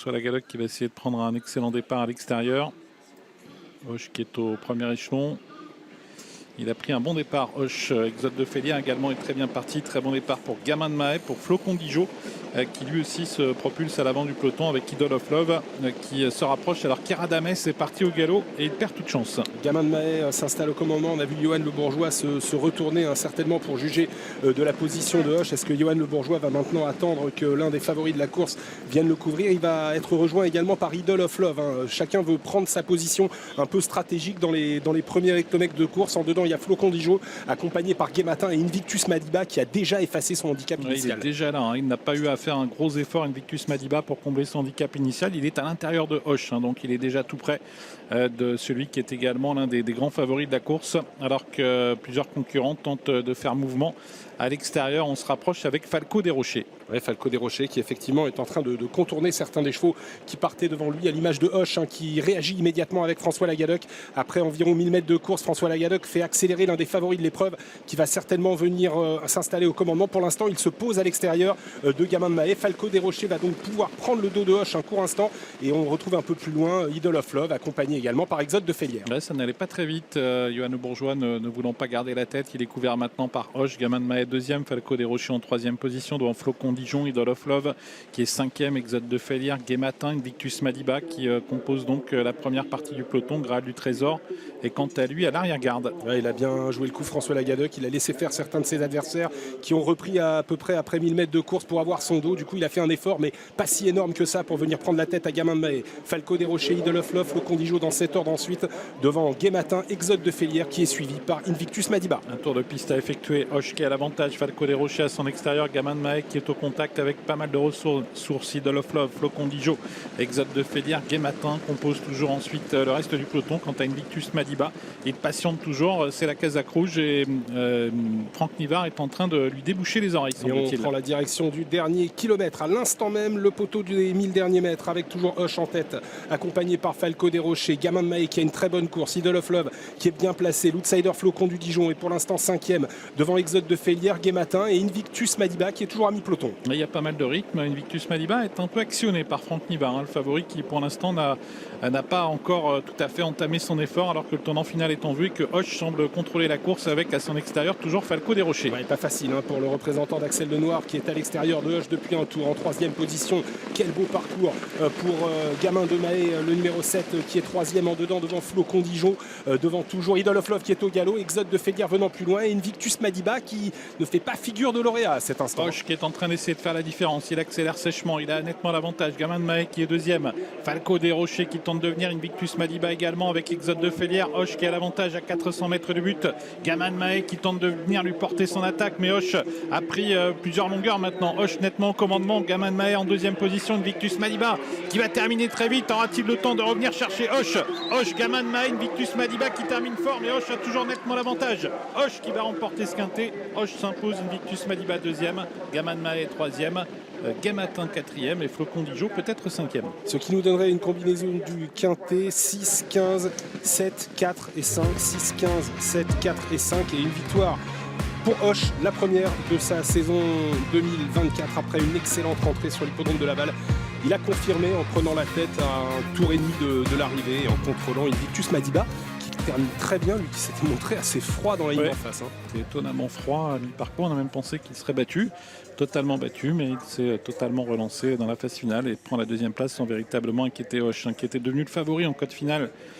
Soit la Galoc qui va essayer de prendre un excellent départ à l'extérieur. Hoche qui est au premier échelon. Il a pris un bon départ. Hoche, Exode de Félière également est très bien parti. Très bon départ pour Gamin de Mahé, pour Flocon Dijon, qui lui aussi se propulse à l'avant du peloton avec Idol of Love qui se rapproche. Alors Keradamès est parti au galop et il perd toute chance. Gamin de Mahé s'installe au commandement. On a vu Johan Le Bourgeois se retourner certainement pour juger de la position de Hoche. Est-ce que Johan Le Bourgeois va maintenant attendre que l'un des favoris de la course vienne le couvrir? Il va être rejoint également par Idol of Love. Chacun veut prendre sa position un peu stratégique dans les premiers hectomètres de course. En dedans, il y a Flocon Dijon accompagné par Guématin et Invictus Madiba qui a déjà effacé son handicap initial. Il est déjà là, Il n'a pas eu à faire un gros effort, Invictus Madiba, pour combler son handicap initial. Il est à l'intérieur de Hoche, donc il est déjà tout près de celui qui est également l'un des grands favoris de la course, alors que plusieurs concurrents tentent de faire mouvement. À l'extérieur, on se rapproche avec Falco des Rochers. Ouais, Falco des Rochers qui effectivement est en train de contourner certains des chevaux qui partaient devant lui, à l'image de Hoche qui réagit immédiatement avec François Lagadoc. Après environ 1000 mètres de course, François Lagadoc fait accélérer l'un des favoris de l'épreuve qui va certainement venir s'installer au commandement. Pour l'instant, il se pose à l'extérieur de Gamin de Mahé. Falco des Rochers va donc pouvoir prendre le dos de Hoche un court instant et on retrouve un peu plus loin Idol of Love accompagné également par Exode de Félière. Ouais, ça n'allait pas très vite. Johan Le Bourgeois ne voulant pas garder la tête, il est couvert maintenant par Hoche. Gamin de Mahé deuxième, Falco des Rochers en troisième position devant Flocon Dijon, Idol of Love qui est cinquième, Exode de Félière, Guématin, Invictus Madiba qui compose donc la première partie du peloton. Graal du Trésor et quant à lui à l'arrière-garde. Ouais, il a bien joué le coup François Lagadoc, il a laissé faire certains de ses adversaires qui ont repris à peu près après 1000 mètres de course pour avoir son dos. Du coup il a fait un effort mais pas si énorme que ça pour venir prendre la tête à Gamin de Mahé. Falco des Rochers, Idol of Love, Flocon Dijon dans cet ordre ensuite devant Guématin, Exode de Félière qui est suivi par Invictus Madiba. Un tour de piste à effectuer. Hoche qui a l'avantage, Falco des Rochers à son extérieur, Gamin de Mahé qui est au contact avec pas mal de ressources. Idol of Love, Flocon Dijon, Exode de Félière, Guématin compose toujours ensuite le reste du peloton. Quant à Invictus Madiba, il patiente toujours, c'est la Casaque Rouge et Franck Nivard est en train de lui déboucher les oreilles. Et on prend la direction du dernier kilomètre. À l'instant même, le poteau des 1000 derniers mètres avec toujours Hoche en tête, accompagné par Falco des Rochers, Gamin de Mahé qui a une très bonne course, Idol of Love qui est bien placé, l'outsider Flocon du Dijon est pour l'instant cinquième devant Exode de Félière, Guématin et Invictus Madiba qui est toujours à mi-peloton. Il y a pas mal de rythme. Invictus Madiba est un peu actionné par Franck Nivard, le favori qui pour l'instant n'a pas encore tout à fait entamé son effort alors que le tournant final est en vue et que Hoche semble contrôler la course avec à son extérieur toujours Falco des Rochers. Ouais, pas facile pour le représentant d'Axel Lenoir qui est à l'extérieur de Hoche depuis un tour en troisième position. Quel beau parcours pour Gamin de Mahé, le numéro 7 qui est troisième en dedans devant Flocon Dijon, devant toujours Idol of Love qui est au galop, Exode de Félière venant plus loin et Invictus Madiba qui ne fait pas figure de lauréat à cet instant. Hoche qui est en train d'essayer de faire la différence, il accélère sèchement, il a nettement l'avantage. Gamin de Mahé qui est deuxième, Falco des Rochers qui tente de venir, Invictus Madiba également avec Exode de Félière. Hoche qui a l'avantage à 400 mètres du but, Gamin de Mahé qui tente de venir lui porter son attaque mais Hoche a pris plusieurs longueurs maintenant. Hoche nettement au commandement, Gamin de Mahé en deuxième position, Invictus Madiba qui va terminer très vite. Aura-t-il le temps de revenir chercher Hoche? Gamin de Mahé, Invictus Madiba qui termine fort mais Hoche a toujours nettement l'avantage. Hoche qui va remporter ce quintet. Hoche s'impose, Invictus Madiba deuxième, Gamin de Mahé troisième, Guématin quatrième et Flocon Dijon peut-être cinquième. Ce qui nous donnerait une combinaison du quintet 6, 15, 7, 4 et 5, 6, 15, 7, 4 et 5 et une victoire pour Hoche, la première de sa saison 2024 après une excellente rentrée sur l'hippodrome de Laval. Il a confirmé en prenant la tête à un tour et demi de l'arrivée et en contrôlant Invictus Madiba qui termine très bien, lui qui s'était montré assez froid dans la ligne en face. C'est étonnamment froid à mi-parcours, on a même pensé qu'il serait battu, totalement battu, mais il s'est totalement relancé dans la phase finale et prend la deuxième place sans véritablement inquiéter Hoche, qui était devenu le favori en cote finale